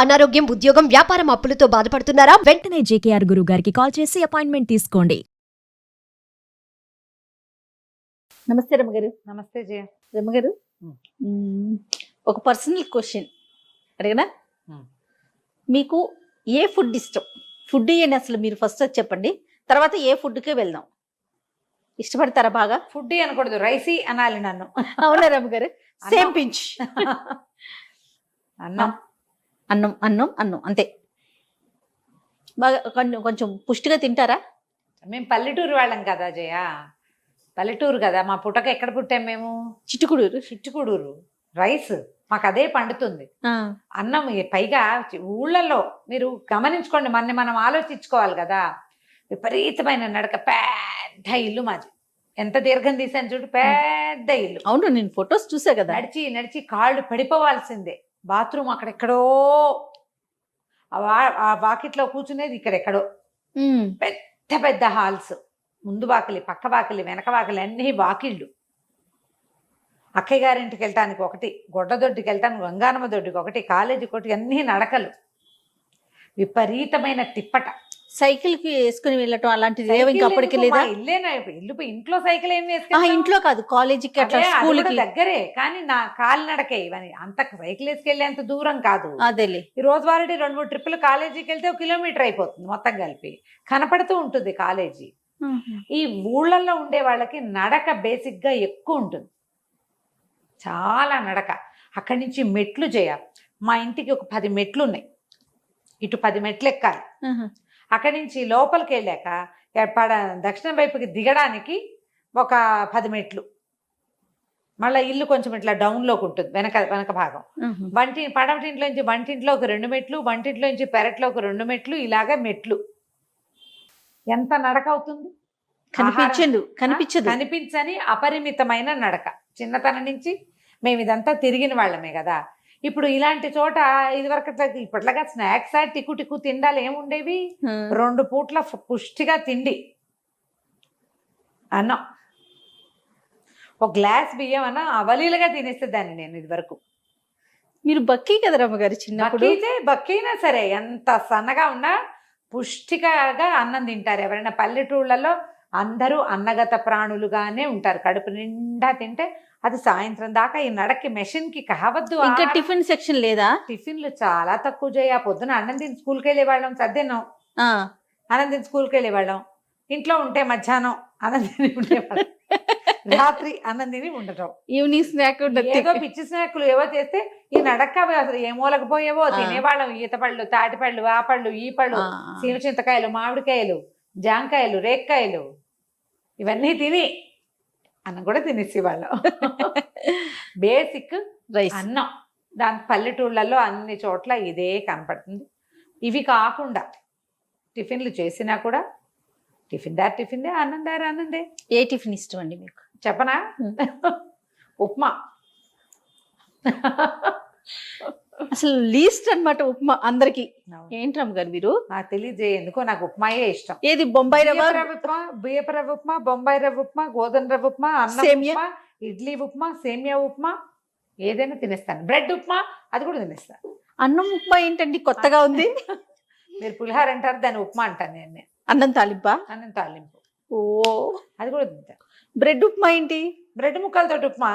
అనారోగ్యం, ఉద్యోగం, వ్యాపారం అప్పులతో బాధపడుతున్నారా? వెంటనే జేకేఆర్ గురువు గారికి కాల్ చేసి అపాయింట్మెంట్ తీసుకోండి. నమస్తే రమ్మగారు. నమస్తే జయ. రమ్మగారు, ఒక పర్సనల్ క్వశ్చన్ అడిగనా? మీకు ఏ ఫుడ్ ఇష్టం? ఫుడ్ ఏంటి అసలు? మీరు ఫస్ట్ అది చెప్పండి, తర్వాత ఏ ఫుడ్కే వెళ్దాం. ఇష్టపడతారా బాగా? ఫుడ్ అనకూడదు, రైసీ అనాలి నన్ను. అవునా రమ్మగారు? Same pinch. అన్నం అన్నం అన్నం అన్నం అంతే. బాగా కొంచెం పుష్టిగా తింటారా? మేము పల్లెటూరు వాళ్ళం కదా జయ, పల్లెటూరు కదా. మా పుట్టక ఎక్కడ పుట్టాం మేము? చిట్టుకుడూరు. చిట్టుకూడూరు. రైస్ మాకు అదే పండుతుంది. అన్నం పైగా ఊళ్ళల్లో మీరు గమనించుకోండి, మనం ఆలోచించుకోవాలి కదా. విపరీతమైన నడక, పెద్ద ఇల్లు మాది. ఎంత దీర్ఘం తీసాను చూడు, పెద్ద ఇల్లు. అవును, నేను ఫొటోస్ చూసా కదా. నడిచి నడిచి కాళ్ళు పడిపోవాల్సిందే. బాత్రూమ్ అక్కడెక్కడో, ఆ వాకిట్లో కూర్చునేది ఇక్కడెక్కడో. పెద్ద పెద్ద హాల్స్, ముందు వాకిలి, పక్క వాకిలి, వెనక వాకిలి, అన్ని వాకిళ్ళు. అక్కయ్య గారింటికి వెళ్ళటానికి ఒకటి, గొడ్డదొడ్డికి వెళ్ళటానికి, గంగానమ్మ దొడ్డికి ఒకటి, కాలేజీకి ఒకటి, అన్ని నడకలు. విపరీతమైన తిప్పట. సైకిల్ కి వేసుకుని వెళ్ళటం అలాంటిది ఇంకా అప్పటికి లేదా? ఇంట్లో సైకిల్ ఏం వేసుకుని? ఇంట్లో కాదు, కాలేజీకి అట్లా, స్కూల్ కి దగ్గరే. కానీ నా కాలినడకే ఇవన్నీ. అంత సైకిల్ వేసుకెళ్ళేంత దూరం కాదు. అదేలే. ఈ రోజువారీ 2-3 ట్రిప్పులు కాలేజీకి వెళ్తే 1 కిలోమీటర్ అయిపోతుంది మొత్తం కలిపి. కనపడుతూ ఉంటుంది కాలేజీ. ఈ ఊళ్ళల్లో ఉండే వాళ్ళకి నడక బేసిక్ గా ఎక్కువ ఉంటుంది, చాలా నడక. అక్కడి నుంచి మెట్లు చేయాలి. మా ఇంటికి ఒక 10 మెట్లు ఉన్నాయి. ఇటు 10 మెట్లు ఎక్కాలి. అక్కడి నుంచి లోపలికి వెళ్ళాక దక్షిణం వైపుకి దిగడానికి ఒక 10 మెట్లు. మళ్ళీ ఇల్లు కొంచెం ఇట్లా డౌన్లోకి ఉంటుంది, వెనక భాగం. పడవటింట్లో నుంచి వంటింట్లో ఒక 2 మెట్లు, వంటింట్లో నుంచి పెరట్లో ఒక 2 మెట్లు, ఇలాగా మెట్లు. ఎంత నడక అవుతుంది? కనిపించని అపరిమితమైన నడక. చిన్నతనం నుంచి మేము ఇదంతా తిరిగిన వాళ్ళమే కదా. ఇప్పుడు ఇలాంటి చోట ఇదివరకు ఇప్పట్లాగా స్నాక్స్ టిక్కు తిండాలి ఏముండేవి? 2 పూట్ల పుష్టిగా తిండి. అన్నం, ఒక గ్లాస్ బియ్యం అన్న అవలీలుగా తినేసేదాన్ని నేను ఇదివరకు. మీరు బక్కీ కదా రమ్మగారు చిన్నప్పుడు? బక్కీనా సరే, ఎంత సన్నగా ఉన్నా పుష్టికగా అన్నం తింటారు. ఎవరైనా పల్లెటూళ్ళలో అందరూ అన్నగత ప్రాణులుగానే ఉంటారు. కడుపు నిండా తింటే అది సాయంత్రం దాకా. ఈ నడకి మెషిన్ కి కావద్దు. ఇంకా టిఫిన్ సెక్షన్ లేదా? టిఫిన్లు చాలా తక్కువ చేయ. పొద్దున అన్నం తిని స్కూల్కి వెళ్ళేవాళ్ళం, సర్దిన్నాం. అన్నం తిని స్కూల్కి వెళ్ళేవాళ్ళం. ఇంట్లో ఉంటే మధ్యాహ్నం అన్నం తిని ఉండేవాళ్ళం, రాత్రి అన్నం తిని ఉండటం. ఈవినింగ్ స్నాక్ ఏదో పిచ్చి స్నాక్లు ఏవో చేస్తే ఈ నడక అసలు ఏ మూలకపోయేవో తినేవాళ్ళం. ఈత పళ్ళు, తాటి పళ్ళు, ఆ పళ్ళు, ఈ పళ్ళు, సీమ చింతకాయలు, మామిడికాయలు, జాంకాయలు, రేక్కాయలు, ఇవన్నీ తిని అన్నం కూడా తినేసేవాళ్ళం. బేసిక్ రైస్ అన్నం. దాని పల్లెటూళ్ళల్లో అన్ని చోట్ల ఇదే కనపడుతుంది. ఇవి కాకుండా టిఫిన్లు చేసినా కూడా టిఫిన్ దే, అన్నందే. ఏ టిఫిన్ ఇష్టం అండి మీకు? చెప్పనా? ఉప్మా. అసలు లీస్ట్ అన్నమాట ఉప్మా అందరికి. ఏంటి రమ్మగారు మీరు? నాకు తెలియదు ఎందుకో, నాకు ఉప్మాయే ఇష్టం. ఏది? బొంబాయి రవ్వ ఉప్మా, బియ్యపు రవ్వ ఉప్మా, బొంబాయి రవ్వ ఉప్మా, గోధుమ రవ్వ ఉప్మా, అన్నం ఉప్మా, ఇడ్లీ ఉప్మా, సేమియా ఉప్మా, ఏదైనా తినేస్తాను. బ్రెడ్ ఉప్మా అది కూడా తినేస్తాను. అన్నం ఉప్మా ఏంటండి కొత్తగా ఉంది? మీరు పులిహార అంటారు, దాన్ని ఉప్మా అంటాను నేను. అన్నం తాలింపా? అన్నం తాలింపు. ఓ, అది కూడా తింటాను. బ్రెడ్ ఉప్మా ఏంటి? బ్రెడ్ ముక్కలతోటి ఉప్మా.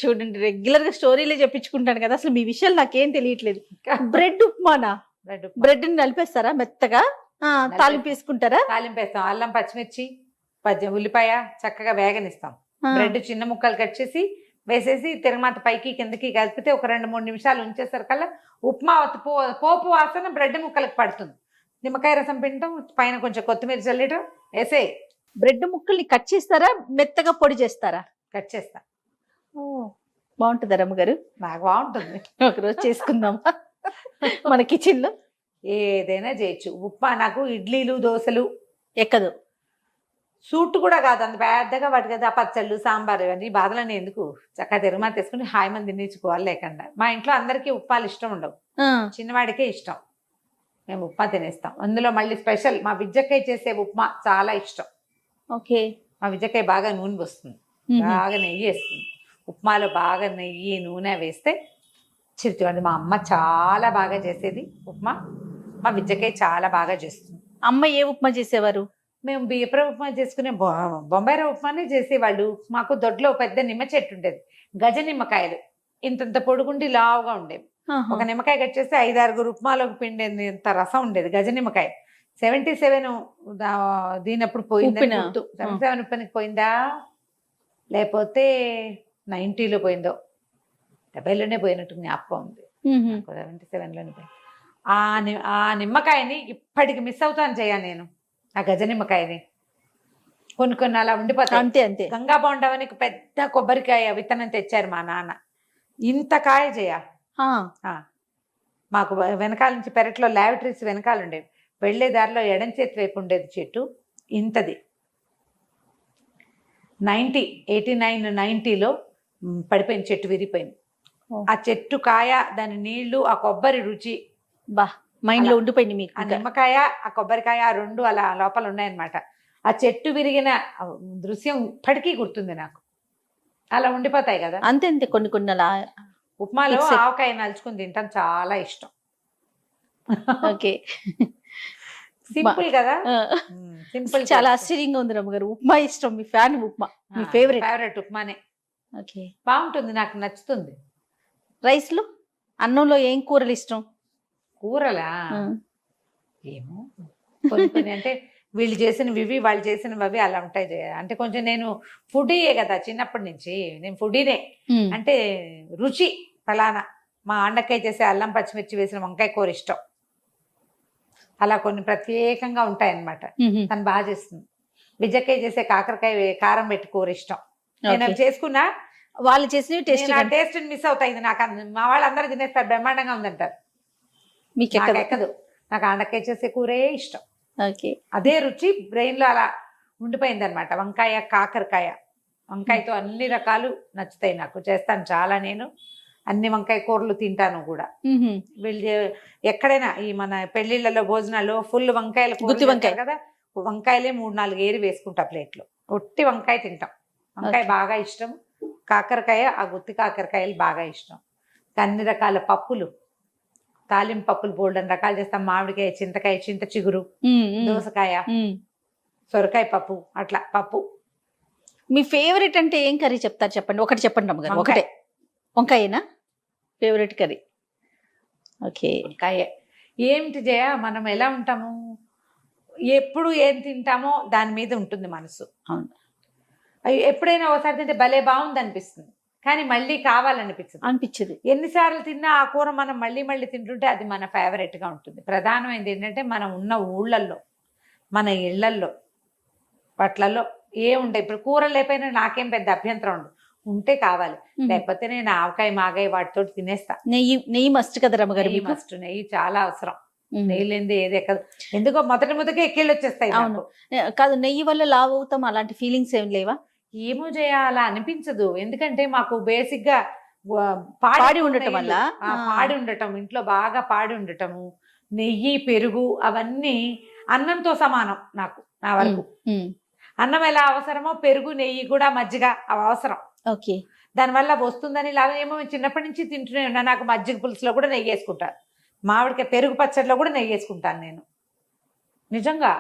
చూడండి, రెగ్యులర్ గా స్టోరీలే చెప్పించుకుంటాను కదా, అసలు మీ విషయాలు నాకేం తెలియట్లేదు. బ్రెడ్ ఉప్మానా? బ్రెడ్ ని నలిపేస్తారా మెత్తగా? తాలింపు వేసుకుంటారా? తాలింపు వేస్తాం. అల్లం, పచ్చిమిర్చి, ఉల్లిపాయ చక్కగా వేగనిస్తాం. బ్రెడ్ చిన్న ముక్కలు కట్ చేసి వేసేసి తిరగమాత పైకి కిందకి కలిపితే ఒక 2-3 నిమిషాలు ఉంచేసరికల్లా ఉప్మా పోపు వాసన బ్రెడ్ ముక్కలకు పడుతుంది. నిమ్మకాయ రసం పిండటం, పైన కొంచెం కొత్తిమీర చల్లటం వేసే. బ్రెడ్ ముక్కల్ని కట్ చేస్తారా, మెత్తగా పొడి చేస్తారా? కట్ చేస్తా. బాగుంటుందా రమ్మగారు? నాకు బాగుంటుంది. ఒకరోజు చేసుకుందామా మన కిచెన్ లో? ఏదైనా చేయొచ్చు. ఉప్మా నాకు ఇడ్లీలు, దోశలు ఎక్కదు. సూట్ కూడా కాదు అంత పెద్దగా వాటికి కదా పచ్చళ్ళు, సాంబార్, ఇవన్నీ బాధలన్నీ ఎందుకు? చక్కగా తిరుమల తీసుకుని హాయి మంది తినేసుకోవాలి లేకుండా. మా ఇంట్లో అందరికీ ఉప్మాలు ఇష్టం ఉండవు, చిన్నవాడికే ఇష్టం. మేము ఉప్మా తినేస్తాం. అందులో మళ్ళీ స్పెషల్ మా విజ్జకాయ చేసే ఉప్మా చాలా ఇష్టం. ఓకే. మా విజ్జకాయ బాగా నూనె వస్తుంది, బాగా నెయ్యి వేస్తుంది. ఉప్మాలో బాగా నెయ్యి, నూనె వేస్తే చిరుతివ్వండి. మా అమ్మ చాలా బాగా చేసేది ఉప్మా. మా విద్యకై చాలా బాగా చేస్తుంది. అమ్మ ఏ ఉప్మా చేసేవారు? మేము బియ్యప్రవ ఉప్మా చేసుకునే బొంబాయి రవ్వ ఉప్మానే చేసేవాళ్ళు. మాకు దొడ్లో పెద్ద నిమ్మ చెట్టు ఉండేది, గజ నిమ్మకాయలు ఇంతంత పొడుగుండి లావుగా ఉండేవి. ఒక నిమ్మకాయ కట్ చేస్తే 5-6 ఉప్మాలోకి పిండేది ఇంత రసం ఉండేది. గజ నిమ్మకాయ 77 దీనప్పుడు పోయింది. ఉప్పిన? 77 ఉప్పనికి పోయిందా, లేకపోతే 90లో పోయిందో, 70లోనే పోయినట్టు జ్ఞాపకం ఉంది. 77లోనే పోయింది. ఆ నిమ్మకాయని ఇప్పటికి మిస్ అవుతాను నేను. ఆ గజ నిమ్మకాయని కొన్ని అలా ఉండిపోతాయి. అంతే అంతే. గంగా బొండవని పెద్ద కొబ్బరికాయ విత్తనం తెచ్చారు మా నాన్న. ఇంత కాయ చేయ మాకు వెనకాల నుంచి పెరట్లో లాబరేటరీస్ వెనకాల ఉండేవి. వెళ్లే దారిలో ఎడం చేతి వైపు ఉండేది చెట్టు. ఇంతది 89-90లో పడిపోయింది, చెట్టు విరిగిపోయింది. ఆ చెట్టు కాయ, దాని నీళ్లు, ఆ కొబ్బరి రుచి బా మైండ్ లో ఉండిపోయింది మీకు. ఆ నిమ్మకాయ, ఆ కొబ్బరికాయ, ఆ రెండు అలా లోపల ఉన్నాయన్నమాట. ఆ చెట్టు విరిగిన దృశ్యం ఇప్పటికీ గుర్తుంది నాకు. అలా ఉండిపోతాయి కదా. అంతే అంతే. కొన్ని అలా ఉప్మాలో ఆవకాయ నలుచుకుని తింటాం, చాలా ఇష్టం. ఓకే. సింపుల్ కదా, సింపుల్. చాలా ఆశ్చర్యంగా ఉంది రమ్మగారు. ఉప్మా ఇష్టం, మీ ఫ్యాన్ ఉప్మా, మీ ఫేవరెట్ ఉప్మానే. ఓకే, బాగుంటుంది, నాకు నచ్చుతుంది. రైస్ లో, అన్నంలో ఏం కూరలు ఇష్టం? కూరలా ఏమో కొన్ని అంటే వీళ్ళు చేసినవి వాళ్ళు చేసినవి అలా ఉంటాయి. అంటే కొంచెం నేను ఫుడీయే కదా చిన్నప్పటి నుంచి, నేను ఫుడీనే. అంటే రుచి ఫలానా. మా అండకాయ చేసే అల్లం పచ్చిమిర్చి వేసిన వంకాయ కూర ఇష్టం. అలా కొన్ని ప్రత్యేకంగా ఉంటాయన్నమాట. తను బాగా చేస్తుంది. విజయకాయ చేసే కాకరకాయ కారం పెట్టి కూర ఇష్టం. నేను అవి చేసుకున్నా, వాళ్ళు చేసినవి టేస్ట్ మిస్ అవుతాయి. నాకు మా వాళ్ళు అందరూ తినేస్తారు, బ్రహ్మాండంగా ఉందంటారు. మీకు ఎక్కదు. నాకు అండకాయ చేసే కూరే ఇష్టం. ఓకే, అదే రుచి బ్రెయిన్ లో అలా ఉండిపోయింది అనమాట. వంకాయ, కాకరకాయ, వంకాయతో అన్ని రకాలు నచ్చుతాయి నాకు. చేస్తాను చాలా నేను. అన్ని వంకాయ కూరలు తింటాను కూడా. వీళ్ళు ఎక్కడైనా ఈ మన పెళ్లిళ్ళలో భోజనాల్లో ఫుల్ వంకాయలు, గుత్తి వంకాయ కదా, వంకాయలే 3-4 ఏరి వేసుకుంటా ప్లేట్లో. ఒట్టి వంకాయ తింటాం. వంకాయ బాగా ఇష్టం. కాకరకాయ, ఆ గుత్తి కాకరకాయలు బాగా ఇష్టం. అన్ని రకాల పప్పులు, తాలింపు పప్పులు బోల్డెన్ రకాలు చేస్తాం. మామిడికాయ, చింతకాయ, చింత చిగురు, దోసకాయ, సొరకాయ పప్పు, అట్లా పప్పు. మీ ఫేవరెట్ అంటే ఏం కర్రీ చెప్తారు? చెప్పండి, ఒకటి చెప్పండి రమ్మగారు. ఒకటే వంకాయేనా ఫేవరెట్ కర్రీ? ఓకే, వంకాయ. ఏమిటి జయ, మనం ఎలా ఉంటాము, ఎప్పుడు ఏం తింటామో దాని మీద ఉంటుంది మనసు. అవును. ఎప్పుడైనా ఒకసారి తింటే భలే బాగుంది అనిపిస్తుంది, కానీ మళ్ళీ కావాలనిపించదు. ఎన్నిసార్లు తిన్నా ఆ కూర మనం మళ్ళీ మళ్ళీ తింటుంటే అది మన ఫేవరెట్ గా ఉంటుంది. ప్రధానమైనది ఏంటంటే మనం ఉన్న ఊళ్ళల్లో, మన ఇళ్లల్లో, వాట్లలో ఏముంటాయి. ఇప్పుడు కూరలు లేకపోయినా నాకేం పెద్ద అభ్యంతరం ఉండదు, ఉంటే కావాలి. లేకపోతే నేను ఆవకాయ, మాగాయ వాటితో తినేస్తా. నెయ్యి మస్ట్ కదా రమ్మగారు? మస్ట్. నెయ్యి చాలా అవసరం. నెయ్యి లేనిది ఏది ఎక్కదు. ఎందుకో మొదటికే ఎక్కిళ్ళు వచ్చేస్తాయి. అవును కాదు, నెయ్యి వల్ల లావు అవుతాం అలాంటి ఫీలింగ్స్ ఏం లేవా? ఏమో చేయాలా అనిపించదు. ఎందుకంటే మాకు బేసిక్ గా పాడి ఉండటం వల్ల, పాడి ఉండటం, ఇంట్లో బాగా పాడి ఉండటము, నెయ్యి, పెరుగు అవన్నీ అన్నంతో సమానం నాకు. నా వరకు అన్నం ఎలా అవసరమో పెరుగు, నెయ్యి కూడా, మజ్జిగ అవి అవసరం. ఓకే, దానివల్ల వస్తుందని లాగా ఏమో చిన్నప్పటి నుంచి తింటూనే ఉన్నా. నాకు మజ్జిగ పులుసులో కూడా నెయ్యి వేసుకుంటాను. మామిడికాయ పెరుగు పచ్చడిలో కూడా నెయ్యి వేసుకుంటాను నేను. నిజంగా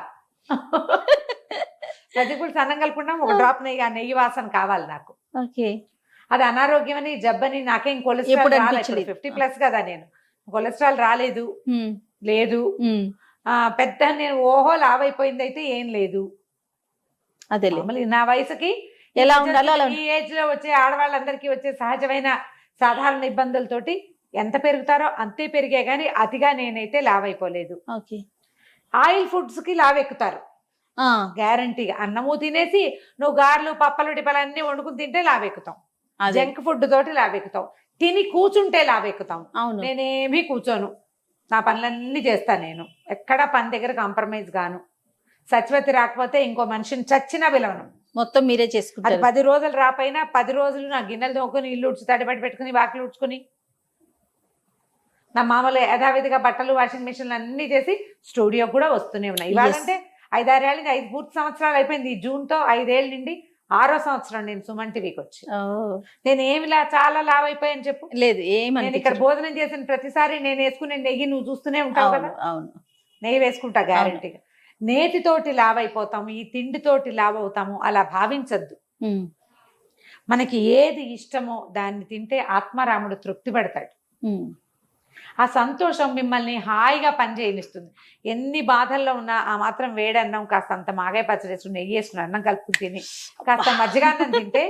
మజ్జిగ పులుసు అన్నం కలుపుకుంటాం, ఒక డ్రాప్ నెయ్యి, ఆ నెయ్యి వాసన కావాలి నాకు. ఓకే, అది అనారోగ్యం అని, జబ్బని, నాకేం కొలెస్ట్రాల్ రాలేదు. 50+ కదా నేను, కొలెస్ట్రాల్ రాలేదు, లేదు. పెద్ద నేను ఓహో లావైపోయింది అయితే ఏం లేదు. అదే నా వయసుకి ఎలా ఉండాలో అలా. ఈ ఏజ్ లో వచ్చే ఆడవాళ్ళందరికీ వచ్చే సహజమైన సాధారణ ఇబ్బందులతోటి ఎంత పెరుగుతారో అంతే పెరిగే గానీ అతిగా నేనైతే లావైపోలేదు. ఆయిల్ ఫుడ్స్ కి లావెక్కుతారు గ్యారంటీగా. అన్నము తినేసి నువ్వు గారెలు, పప్పలు, టిపలు అన్ని వండుకుని తింటే లావెక్కుతాం. జంక్ ఫుడ్ తోటి లావెక్కుతాం. తిని కూర్చుంటే లావెక్కుతాం. నేనేమీ కూర్చోను, నా పనులన్నీ చేస్తా నేను. ఎక్కడా పని దగ్గర కాంప్రమైజ్ గాను. సచివతి రాకపోతే ఇంకో మనిషిని చచ్చినా పిలవను. మొత్తం మీరే చేసుకుంటారు. 10 రోజులు రాపోయినా 10 రోజులు నా గిన్నెలు తోముకొని, ఇల్లు ఉడ్చి, తడిబడి పెట్టుకుని, వాకిలు ఉడ్చుకుని, నా మామూలు యథావిధిగా బట్టలు, వాషింగ్ మిషన్లు అన్ని చేసి స్టూడియో కూడా వస్తూనే ఉన్నాయి. ఇవాళంటే 5-6 ఏళ్ళ నుంచి, 5 పూర్తి సంవత్సరాలు అయిపోయింది. ఈ జూన్తో 5 ఏళ్ళ నుండి 6వ సంవత్సరం నేను సుమన్ టీవీకి వచ్చి. ఓ, నేను ఏమిలా చాలా లావ్ అయిపోయాను చెప్పు. లేదు నేను ఏమని ఇక్కడ భోజనం చేసిన ప్రతిసారి నేను వేసుకునే నెయ్యి నువ్వు చూస్తూనే ఉంటావు కదా. అవును అవును. నెయ్యి వేసుకుంటా గ్యారంటీగా. నేతితోటి లావ్ అయిపోతాము, ఈ తిండితోటి లావ్ అవుతాము అలా భావించద్దు. ఉమ్, మనకి ఏది ఇష్టమో దాన్ని తింటే ఆత్మారాముడు తృప్తి పడతాడు. ఉమ్. ఆ సంతోషం మిమ్మల్ని హాయిగా పని చేయనిస్తుంది. ఎన్ని బాధల్లో ఉన్నా ఆ మాత్రం వేడన్నం కాస్త అంత మాగాయ పచ్చడి వేసుకుని నెయ్యి వేసుకుని అన్నం కలుపుకుని తిని కాస్త మజ్జిగాన్నం తింటే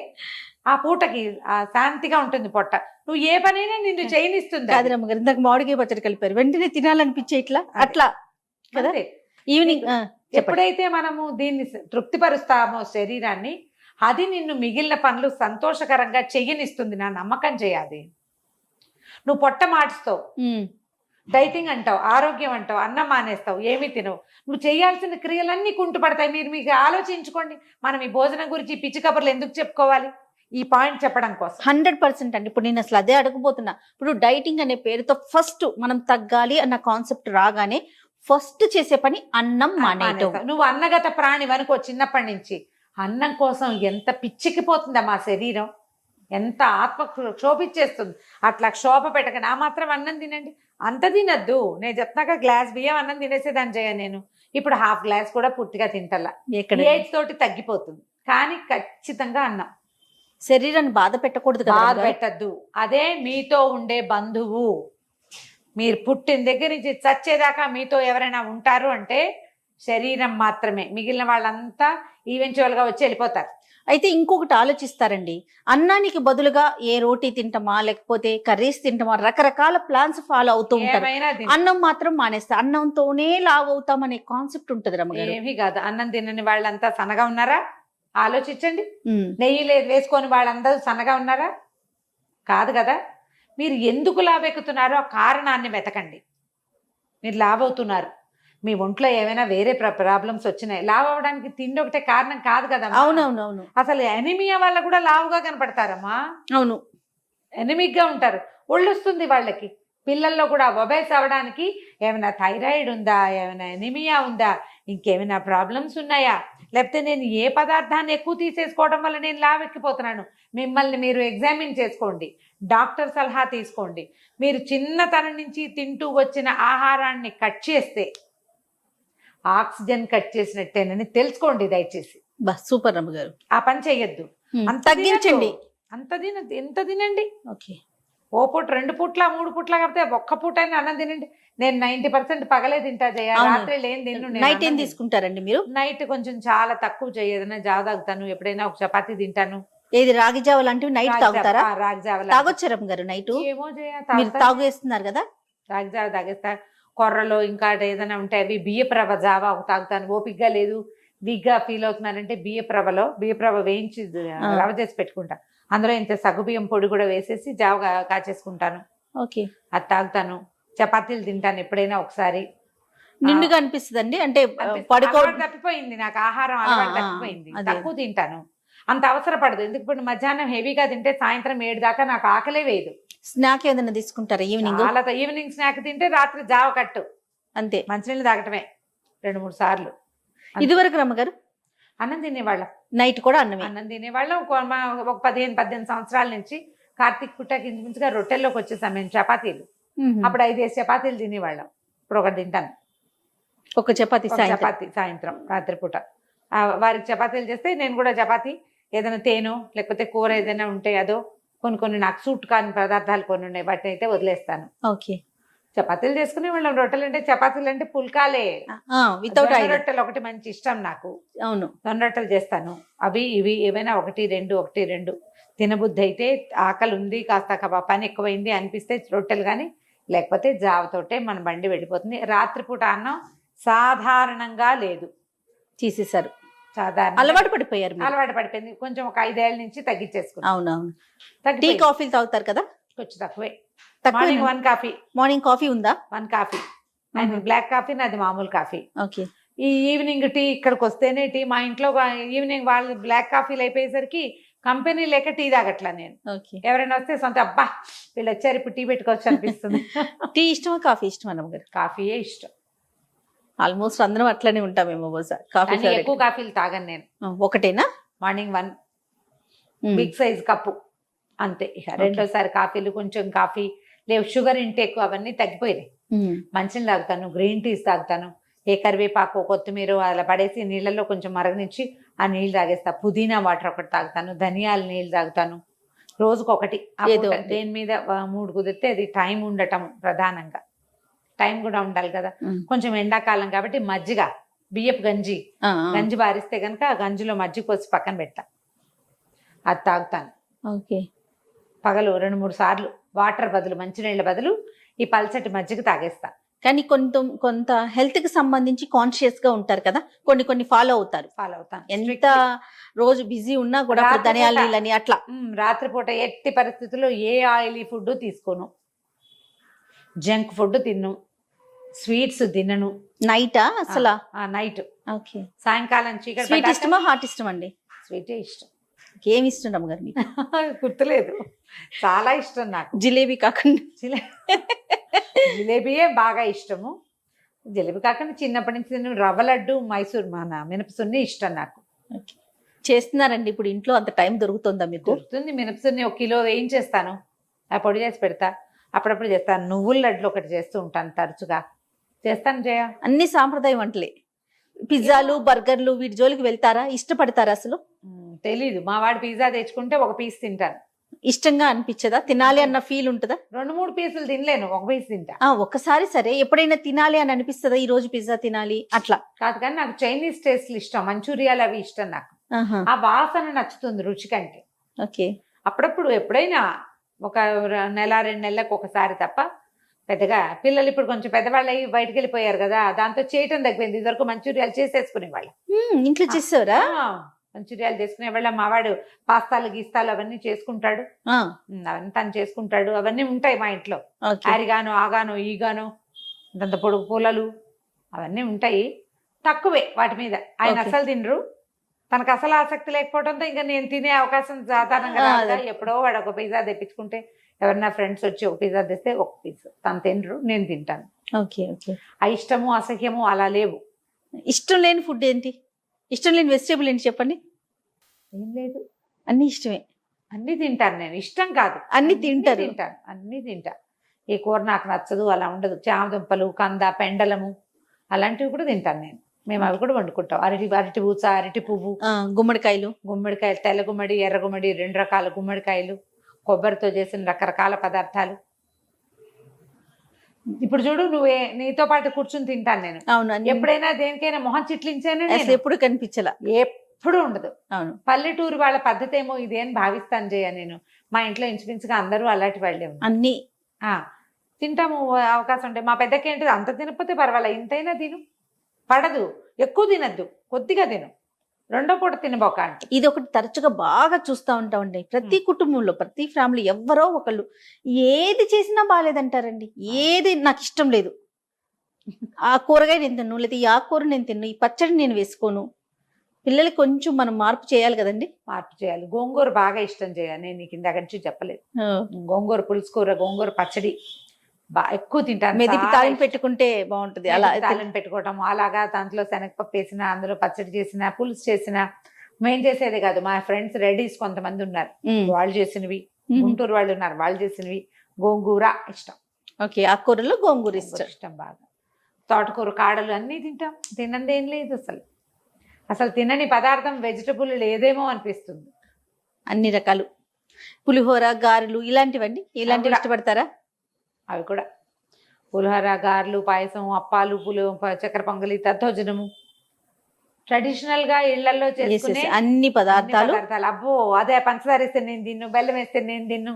ఆ పూటకి ఆ శాంతిగా ఉంటుంది పొట్ట. నువ్వు ఏ పనైనా నిన్ను చేయనిస్తుంది. కాదు రమ్మగారు, ఇందాక మామిడికాయ పచ్చడి కలిపారు, వెంటనే తినాలనిపించే ఇట్లా అట్లా కదా. అంతే. ఈవినింగ్ ఎప్పుడైతే మనము దీన్ని తృప్తిపరుస్తామో శరీరాన్ని, అది నిన్ను మిగిలిన పనులు సంతోషకరంగా చెయ్యనిస్తుంది. నా నమ్మకం చేయాలి. నువ్వు పొట్ట మాడుస్తావు, డైటింగ్ అంటావు, ఆరోగ్యం అంటావు, అన్నం మానేస్తావు, ఏమీ తినవు, నువ్వు చేయాల్సిన క్రియలన్నీ కుంటుపడతాయి. మీకు ఆలోచించుకోండి. మనం ఈ భోజనం గురించి పిచ్చి కబుర్లు ఎందుకు చెప్పుకోవాలి? ఈ పాయింట్ చెప్పడం కోసం 100% అండి. ఇప్పుడు నేను అసలు అదే అడగబోతున్నా. ఇప్పుడు డైటింగ్ అనే పేరుతో ఫస్ట్ మనం తగ్గాలి అన్న కాన్సెప్ట్ రాగానే ఫస్ట్ చేసే పని అన్నం మానేయటం. నువ్వు అన్నగత ప్రాణి వనుకో. చిన్నప్పటి నుంచి అన్నం కోసం ఎంత పిచ్చికిపోతుందా మా శరీరం, ఎంత ఆత్మ క్షోభిచ్చేస్తుంది. అట్లా క్షోభ పెట్టకండి. ఆ మాత్రం అన్నం తినండి. అంత తినద్దు. నేను చెప్తాక గ్లాస్ బియ్యం అన్నం తినేసేదాన్ని చేయను నేను. ఇప్పుడు హాఫ్ గ్లాస్ కూడా పూర్తిగా తింటల్లా. ఏజ్ తోటి తగ్గిపోతుంది. కానీ ఖచ్చితంగా అన్నం. శరీరాన్ని బాధ పెట్టకూడదు కదా. బాధ పెట్టద్దు. అదే మీతో ఉండే బంధువు. మీరు పుట్టిన దగ్గర నుంచి చచ్చేదాకా మీతో ఎవరైనా ఉంటారు అంటే శరీరం మాత్రమే. మిగిలిన వాళ్ళంతా ఈవెన్చువల్ గా వచ్చి వెళ్ళిపోతారు. అయితే ఇంకొకటి ఆలోచిస్తారండి, అన్నానికి బదులుగా ఏ రోటీ తింటామా లేకపోతే కర్రీస్ తింటామా, రకరకాల ప్లాన్స్ ఫాలో అవుతూ ఉంటారు. అన్నం మాత్రం మానేస్తారు. అన్నంతోనే లావ్ అవుతాం అనే కాన్సెప్ట్ ఉంటుంది రమ్మగారు. ఏమీ కాదు. అన్నం తినని వాళ్ళంతా సన్నగా ఉన్నారా? ఆలోచించండి. నెయ్యి లేదు వేసుకొని వాళ్ళందరూ సన్నగా ఉన్నారా? కాదు కదా. మీరు ఎందుకు లావెక్కుతున్నారో ఆ కారణాన్ని వెతకండి. మీరు లావ్ అవుతున్నారు, మీ ఒంట్లో ఏమైనా వేరే ప్రాబ్లమ్స్ వచ్చినాయి. లావ్ అవ్వడానికి తిండి ఒకటే కారణం కాదు కదా. అవునవునవును. అసలు ఎనిమియా వల్ల కూడా లావుగా కనపడతారమ్మా. అవును, ఎనిమిక్ గా ఉంటారు. ఒళ్ళు వస్తుంది వాళ్ళకి. పిల్లల్లో కూడా ఒబేస్ అవ్వడానికి ఏమైనా థైరాయిడ్ ఉందా, ఏమైనా ఎనిమియా ఉందా, ఇంకేమైనా ప్రాబ్లమ్స్ ఉన్నాయా, లేకపోతే నేను ఏ పదార్థాన్ని ఎక్కువ తీసేసుకోవడం వల్ల నేను లావెక్కిపోతున్నాను? మిమ్మల్ని మీరు ఎగ్జామిన్ చేసుకోండి. డాక్టర్ సలహా తీసుకోండి. మీరు చిన్నతనం నుంచి తింటూ వచ్చిన ఆహారాన్ని కట్ చేస్తే ఆక్సిజన్ కట్ చేసినట్టేనని తెలుసుకోండి దయచేసి. సూపర్ రమ్మగారు. ఆ పని చెయ్యొద్దు. అంత తగ్గించండి. అంత తినద్దు. ఎంత తినండి. ఓకే. ఓ పూట 2 పూట్ల 3 పూట్ల కాకపోతే ఒక్క పూట అయినా అన్నం తినండి. నేను 90% పగలే తింటా జయ. రాత్రి లేని తిన్ను. నైట్ ఏం తీసుకుంటారండి మీరు? నైట్ కొంచెం చాలా తక్కువ చేయదన్నా జావ తాగుతాను. ఎప్పుడైనా ఒక చపాతీ తింటాను. ఏది రాగి జావ లాంటివి నైట్ తాగుతారా? రాగి జావ తాగొచ్చు రమ్మగారు నైట్? ఏమో మీరు తాగేస్తున్నారు కదా. రాగి జావ తాగేస్తా. కొర్రలో ఇంకా ఏదైనా ఉంటే అవి బియ్యపు రవ్వ జావ తాగుతాను. ఓపిగ్గా లేదు, వీక్గా ఫీల్ అవుతున్నారంటే బియ్యపు రవ్వ వేయించి రవ్వ చేసి పెట్టుకుంటా. అందులో ఇంత సగ్గుబియ్యం పొడి కూడా వేసేసి జావ కాచేసుకుంటాను. ఓకే. అది తాగుతాను. చపాతీలు తింటాను ఎప్పుడైనా ఒకసారి. నిండుగా అనిపిస్తుందండి. అంటే తప్పిపోయింది నాకు, ఆహారం అలవాటు తప్పిపోయింది. తక్కువ తింటాను. అంత అవసరపడదు. ఎందుకు ఇప్పుడు మధ్యాహ్నం హెవీగా తింటే సాయంత్రం 7 దాకా నాకు ఆకలే వేయదు. స్నాక్ ఏదైనా తీసుకుంటారా ఈవినింగ్? అలా ఈవినింగ్ స్నాక్ తింటే రాత్రి జావ కట్టు అంతే. మంచినీళ్ళు తాగటమే 2-3 సార్లు. ఇదివరకు రమ్మగారు అన్నం తినేవాళ్ళం. నైట్ కూడా అన్నమే. అన్నం తినేవాళ్ళం. ఒక 15-18 సంవత్సరాల నుంచి కార్తీక్ పుట్టాకి ఇంచుమించుగా రొట్టెల్లోకి వచ్చేసాం మేము. చపాతీలు అప్పుడు 5 చపాతీలు తినేవాళ్ళం. ఇప్పుడు ఒకటి తింటాను. ఒక చపాతీ సాయంత్రం రాత్రిపూట. వారికి చపాతీలు చేస్తే నేను కూడా చపాతీ, ఏదైనా తేనో లేకపోతే కూర ఏదైనా ఉంటే అదో, కొన్ని నాకు సూట్ కాని పదార్థాలు కొన్ని ఉన్నాయి, వాటిని అయితే వదిలేస్తాను. ఓకే. చపాతీలు చేసుకునే వాళ్ళం. రొట్టెలు అంటే చపాతీలు అంటే పుల్కాలే, వితౌట్ ఆయిల్. రొట్టెలు ఒకటి మంచి ఇష్టం నాకు. అవును, జొన్న రొట్టెలు చేస్తాను. అవి ఇవి ఏవైనా 1-2 తినబుద్ధి అయితే, ఆకలి ఉంది కాస్త పని ఎక్కువైంది అనిపిస్తే రొట్టెలు, కానీ లేకపోతే జావతోటే మన బండి వెళ్ళిపోతుంది. రాత్రిపూట అన్నం సాధారణంగా లేదు, తీసేశారు. సాధారణ అలవాటు పడిపోయారు. అలవాటు పడిపోయింది. కొంచెం ఒక 5 ఏళ్ళ నుంచి తగ్గించేసుకున్నాను. అవునవును. టీ కాఫీలు తాగుతారు కదా? కొంచెం తక్కువే. Morning 1 coffee. మార్నింగ్ కాఫీ ఉందా? 1 కాఫీ. అండ్ బ్లాక్ కాఫీ, నాది మామూలు కాఫీ. ఓకే. ఈ ఈవినింగ్ టీ ఇక్కడికి వస్తేనే టీ. మా ఇంట్లో ఈవినింగ్ వాళ్ళు బ్లాక్ కాఫీలు అయిపోయేసరికి కంపెనీ లేక టీ తాగట్లా నేను. ఎవరైనా వస్తే సొంత అబ్బా వీళ్ళు వచ్చారు ఇప్పుడు టీ పెట్టుకోవచ్చు అనిపిస్తుంది. టీ ఇష్టమా కాఫీ ఇష్టమా నమ్మగారు? కాఫీయే ఇష్టం. ఆల్మోస్ట్ అందరం అట్లనే ఉంటామేమో బహుశా. కాఫీ ఎక్కువ కాఫీలు తాగను నేను. ఒకటేనా? మార్నింగ్ 1 బిగ్ సైజ్ కప్పు అంతే. ఇక రెండోసారి కాఫీలు, కొంచెం కాఫీ లేవు, షుగర్ ఇంటేక్ అవన్నీ తగ్గిపోయినాయి. మంచిని తాగుతాను, గ్రీన్ టీస్ తాగుతాను, ఏ కరివేపాకు కొత్తిమీర అలా పడేసి నీళ్ళల్లో కొంచెం మరగనిచ్చి ఆ నీళ్ళు తాగేస్తా. పుదీనా వాటర్ ఒకటి తాగుతాను, ధనియాల నీళ్ళు తాగుతాను, రోజుకొకటి. ఏదో ఒకటి. దేని మీద 3 కుదిరితే అది టైం ఉండటం ప్రధానంగా. టైం కూడా ఉండాలి కదా. కొంచెం ఎండాకాలం కాబట్టి మజ్జిగ, బియ్యపు గంజి బారిస్తే కనుక ఆ గంజిలో మజ్జిగ పోసి పక్కన పెడతా, అది తాగుతాను. ఓకే. పగలు 2-3 సార్లు వాటర్ బదులు, మంచినీళ్ళ బదులు ఈ పల్చటి మజ్జిగ తాగేస్తా. కానీ కొంత హెల్త్ కి సంబంధించి కాన్షియస్ గా ఉంటారు కదా, కొన్ని ఫాలో అవుతారు. ఫాలో అవుతాను. ఎంత రోజు బిజీ ఉన్నా కూడా అప్పుడు ధనియాల నీళ్ళని అట్లా. రాత్రిపూట ఎట్టి పరిస్థితుల్లో ఏ ఆయిలీ ఫుడ్ తీసుకోను, జంక్ ఫుడ్ తిన్ను, స్వీట్స్ తినను. నైటా అసలు? నైట్. ఓకే. సాయంకాలం చీకటి స్వీట్ ఇష్టమా హాట్ ఇష్టం అండి? స్వీటే ఇష్టం. ఏమి ఇష్టం రమ్మగారు మీకు? గుర్తులేదు, చాలా ఇష్టం నాకు. జిలేబీ కాకుండా? జిలేబీయే బాగా ఇష్టము. జిలేబీ కాకుండా చిన్నప్పటి నుంచి నేను రవ్వ లడ్డు, మైసూర్ మినపసున్ని ఇష్టం నాకు. చేస్తున్నారండి ఇప్పుడు ఇంట్లో? అంత టైం దొరుకుతుందా మీకు? దొరుకుతుంది. మినపసున్ని 1 కిలో వేయించేస్తాను, ఆ పొడి చేసి పెడతా. అప్పుడప్పుడు చేస్తాను. నువ్వుల లడ్లు ఒకటి చేస్తూ ఉంటాను తరచుగా. చేస్తాను జయ. అన్ని సాంప్రదాయ వంటలే. పిజ్జాలు, బర్గర్లు వీటి జోలికి వెళ్తారా? ఇష్టపడతారా అసలు? తెలీదు. మా వాడు పిజ్జా తెచ్చుకుంటే 1 పీస్ తింటాను. ఇష్టంగా అనిపించదా? తినాలి అన్న ఫీల్ ఉంటుందా? 2-3 పీసులు తినలేను, 1 పీస్ తింటా. ఒక్కసారి సరే, ఎప్పుడైనా తినాలి అని అనిపిస్తుందా? ఈ రోజు పిజ్జా తినాలి అట్లా కాదు, కానీ నాకు చైనీస్ టేస్ట్లు ఇష్టం, మంచూరియాలు అవి ఇష్టం నాకు. ఆ వాసన నచ్చుతుంది రుచి కంటే. ఓకే. అప్పుడప్పుడు ఎప్పుడైనా ఒక నెల 2 నెలలకు ఒకసారి తప్ప. పెద్దగా పిల్లలు ఇప్పుడు కొంచెం పెద్దవాళ్ళు అయ్యి బయటకు వెళ్ళిపోయారు కదా, దాంతో చేయటం తగ్గిపోయింది. ఇదివరకు మంచూరియాలు చేసేసుకునేవాళ్ళం. ఇంట్లో చేసేవారా? మంచూరియాలు చేసుకునేవాళ్ళ. మావాడు పాస్తాలు, గీస్తాలు అవన్నీ చేసుకుంటాడు, అవన్నీ తను చేసుకుంటాడు. అవన్నీ ఉంటాయి మా ఇంట్లో. ఆరిగాను, ఆగాను, ఈగాను, దంత పొడుగు పూలలు అవన్నీ ఉంటాయి. తక్కువే వాటి మీద. ఆయన అసలు తినరు. తనకు అసలు ఆసక్తి లేకపోవడంతో ఇంకా నేను తినే అవకాశం సాధారణంగా రాదు. ఎప్పుడో వాడు ఒక పిజ్జా తెప్పించుకుంటే, ఎవరన్నా ఫ్రెండ్స్ వచ్చి ఒక పిజ్జా తెస్తే 1 పీస్ తను తినరు, నేను తింటాను. ఓకే. ఓకే. ఆ ఇష్టము అసహ్యము అలా లేవు. ఇష్టం లేని ఫుడ్ ఏంటి? ఇష్టం లేని వెజిటేబుల్ ఏంటి చెప్పండి? ఏం లేదు, అన్ని ఇష్టమే. అన్ని తింటాను నేను. ఇష్టం కాదు, అన్ని తింటారు. తింటాను, అన్ని తింటా. ఏ కూర నాకు నచ్చదు అలా ఉండదు. చామదుంపలు, కంద, పెండలము అలాంటివి కూడా తింటాను నేను. మేము అవి కూడా వండుకుంటాం. అరటి పూస, అరటి పువ్వు, గుమ్మడికాయలు, తెల్ల గుమ్మడి, ఎర్ర గుమ్మడి, 2 రకాల గుమ్మడికాయలు, కొబ్బరితో చేసిన రకరకాల పదార్థాలు. ఇప్పుడు చూడు, నీతో పాటు కూర్చుని తింటాను నేను. అవును. ఎప్పుడైనా దేనికైనా మొహం చిట్లించానే ఎప్పుడు కనిపించలా, ఎప్పుడు ఉండదు. అవును. పల్లెటూరు వాళ్ళ పద్ధతి ఏమో ఇదేం భావిస్తాను జయ నేను. మా ఇంట్లో ఇంచుమించుగా అందరూ అలాంటి వాళ్ళే ఉన్నారు. అన్ని తింటాము అవకాశం ఉంటే. మా పెద్దకి ఏంటిది, అంత తినకపోతే పర్వాలేదు, ఇంతైనా తిను, పడదు, ఎక్కువ తినద్దు, కొద్దిగా తిను, 2వ పూట తినబోక అంటే. ఇది ఒకటి తరచుగా బాగా చూస్తూ ఉంటామండి. ప్రతి కుటుంబంలో, ప్రతి ఫ్యామిలీ ఎవరో ఒకళ్ళు ఏది చేసినా బాగాలేదంటారండి. ఏది నాకు ఇష్టం లేదు, ఆ కూరగాయ నేను తిన్ను, లేదా ఈ ఆకుకూర నేను తిన్ను, ఈ పచ్చడి నేను వేసుకోను. పిల్లలకి కొంచెం మనం మార్పు చేయాలి కదండి. మార్పు చేయాలి. గోంగూర బాగా ఇష్టం చేయాలి. నేను నీకు ఇందాక నుంచి చెప్పలేదు. గోంగూర పులుసు కూర, గోంగూర పచ్చడి బాగా ఎక్కువ తింటాను. మెదిపి తాలింపు పెట్టుకుంటే బాగుంటుంది. అలా తాలింపు పెట్టుకోవటం, అలాగా దాంట్లో శనగపప్పు వేసిన, అందులో పచ్చడి చేసిన, పులుసు చేసిన. మేం చేసేది కాదు, మా ఫ్రెండ్స్ రెడీస్ కొంతమంది ఉన్నారు, వాళ్ళు చేసినవి. గుంటూరు వాళ్ళు ఉన్నారు, వాళ్ళు చేసినవి. గోంగూర ఇష్టం. ఓకే. ఆకుకూరలో గోంగూర ఇష్టం బాగా. తోటకూర కాడలు అన్నీ తింటాం. తినంది ఏం లేదు అసలు. అసలు తినని పదార్థం వెజిటబుల్ లేదేమో అనిపిస్తుంది. అన్ని రకాలు. పులిహోర, గారెలు ఇలాంటివండి, ఇలాంటివి ఇష్టపడతారా? అవి కూడా. పులిహోర, గారెలు, పాయసం, అప్పాలు, చక్కెర పొంగలి, దద్దోజనము, ట్రెడిషనల్ గా ఇళ్లలో చేసుకునే అన్ని పదార్థాలు. అబ్బో, అదే పంచదార వేస్తే నేను తిన్ను, బెల్లం వేస్తే నేను తిన్ను,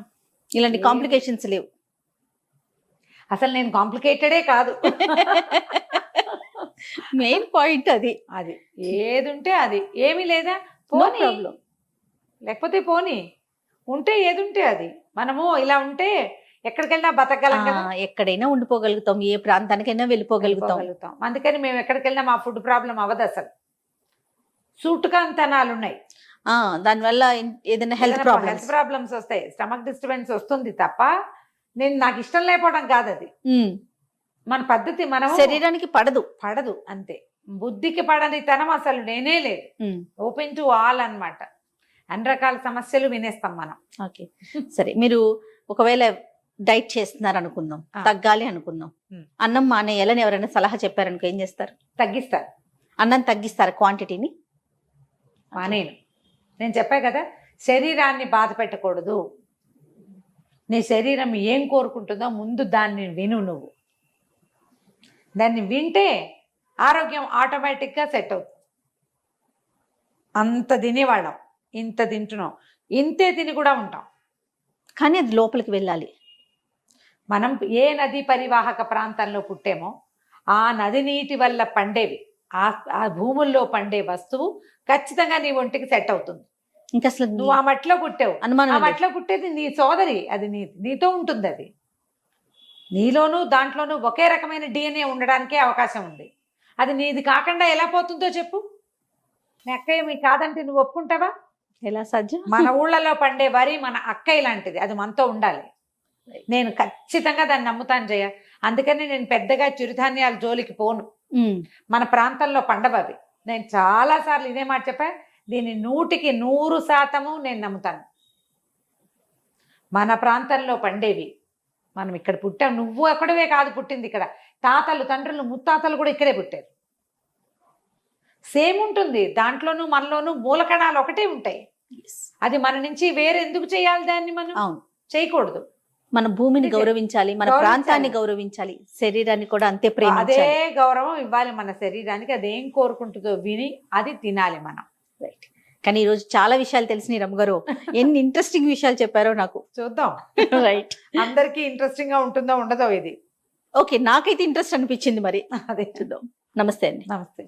ఇలాంటి కాంప్లికేషన్స్ లేవు. అసలు నేను కాంప్లికేటెడే కాదు. మెయిన్ పాయింట్ అది. ఏది ఉంటే అది. ఏమీ లేదా పోనీ, లేకపోతే పోనీ, ఉంటే ఏది ఉంటే అది. మనము ఇలా ఉంటే ఎక్కడికెళ్ళినా బతకగలం కదా, ఎక్కడైనా ఉండిపోగలుగుతాం, ఏ ప్రాంతానికైనా వెళ్ళిపోగలుగుతాం. అందుకని మేము ఎక్కడికెళ్ళినా మా ఫుడ్ ప్రాబ్లం అవ్వదు అసలు. సూటుకాంతనాలు ఉన్నాయి, దానివల్ల ఏదైనా హెల్త్ ప్రాబ్లమ్స్ వస్తాయి, స్టమక్ డిస్టర్బెన్స్ వస్తుంది తప్ప నాకు ఇష్టం లేకపోవడం కాదు. అది మన పద్ధతి. మనం శరీరానికి పడదు అంతే. బుద్ధికి పడని తనం అసలు నేనే లేదు. ఓపెన్ టు ఆల్ అన్నమాట. అన్ని రకాల సమస్యలు వినేస్తాం మనం. ఓకే సరే, మీరు ఒకవేళ డైట్ చేస్తున్నారు అనుకుందాం, ఆ. తగ్గాలి అనుకుందాం, అన్నం మానేయాలని ఎవరైనా సలహా చెప్పారనుకో ఏం చేస్తారు? తగ్గిస్తారు. అన్నం తగ్గిస్తారు క్వాంటిటీని? నేను చెప్పా కదా, శరీరాన్ని బాధ పెట్టకూడదు. నీ శరీరం ఏం కోరుకుంటుందో ముందు దాన్ని విను. నువ్వు దాన్ని వింటే ఆరోగ్యం ఆటోమేటిక్గా సెట్ అవుతుంది. అంత తినేవాళ్ళం, ఇంత తింటున్నాం, ఇంతే తిని కూడా ఉంటాం. కానీ అది లోపలికి వెళ్ళాలి. మనం ఏ నదీ పరివాహక ప్రాంతంలో పుట్టామో ఆ నది నీటి వల్ల పండేవి, ఆ భూముల్లో పండే వస్తువు ఖచ్చితంగా నీ ఒంటికి సెట్ అవుతుంది. ఇంకా అసలు నువ్వు ఆ మట్టిలో పుట్టావు, అనుమానం ఆ లేదు. మట్టిలో పుట్టేది నీ సోదరి, అది నీతో ఉంటుంది. అది నీలోనూ దాంట్లోనూ ఒకే రకమైన DNA ఉండడానికే అవకాశం ఉంది. అది నీది కాకుండా ఎలా పోతుందో చెప్పు. మీ అక్కయ్య మీ కాదంటే నువ్వు ఒప్పుకుంటావా? ఎలా సాధ్యం? మన ఊళ్ళలో పండే వరి మన అక్కయ్య లాంటిది, అది మనతో ఉండాలి. నేను ఖచ్చితంగా దాన్ని నమ్ముతాను జయ. అందుకని నేను పెద్దగా చిరుధాన్యాల జోలికి పోను. మన ప్రాంతంలో పండవవి. నేను చాలాసార్లు ఇదే మాట చెప్పా, దీన్ని 100% నేను నమ్ముతాను. మన ప్రాంతంలో పండేవి, మనం ఇక్కడ పుట్టాం. నువ్వు అక్కడవే కాదు పుట్టింది, ఇక్కడ తాతలు తండ్రులు ముత్తాతలు కూడా ఇక్కడే పుట్టారు. సేమ్ ఉంటుంది దాంట్లోనూ మనలోనూ, మూలకణాలు ఒకటే ఉంటాయి. అది మన నుంచి వేరే ఎందుకు చేయాలి? దాన్ని మనం అవును, చేయకూడదు. మన భూమిని గౌరవించాలి, మన ప్రాంతాన్ని గౌరవించాలి, శరీరాన్ని కూడా అంతే అదే ప్రేమించాలి. గౌరవం ఇవ్వాలి మన శరీరానికి. అదేం కోరుకుంటుందో విని అది తినాలి మనం. రైట్. కానీ ఈ రోజు చాలా విషయాలు తెలిసినాయి రమ్మగారు. ఎన్ని ఇంట్రెస్టింగ్ విషయాలు చెప్పారో నాకు. చూద్దాం. రైట్. అందరికీ ఇంట్రెస్టింగ్ గా ఉంటుందో ఉండదో ఇది. ఓకే, నాకైతే ఇంట్రెస్ట్ అనిపించింది. మరి అదే చూద్దాం. నమస్తే అండి. నమస్తే.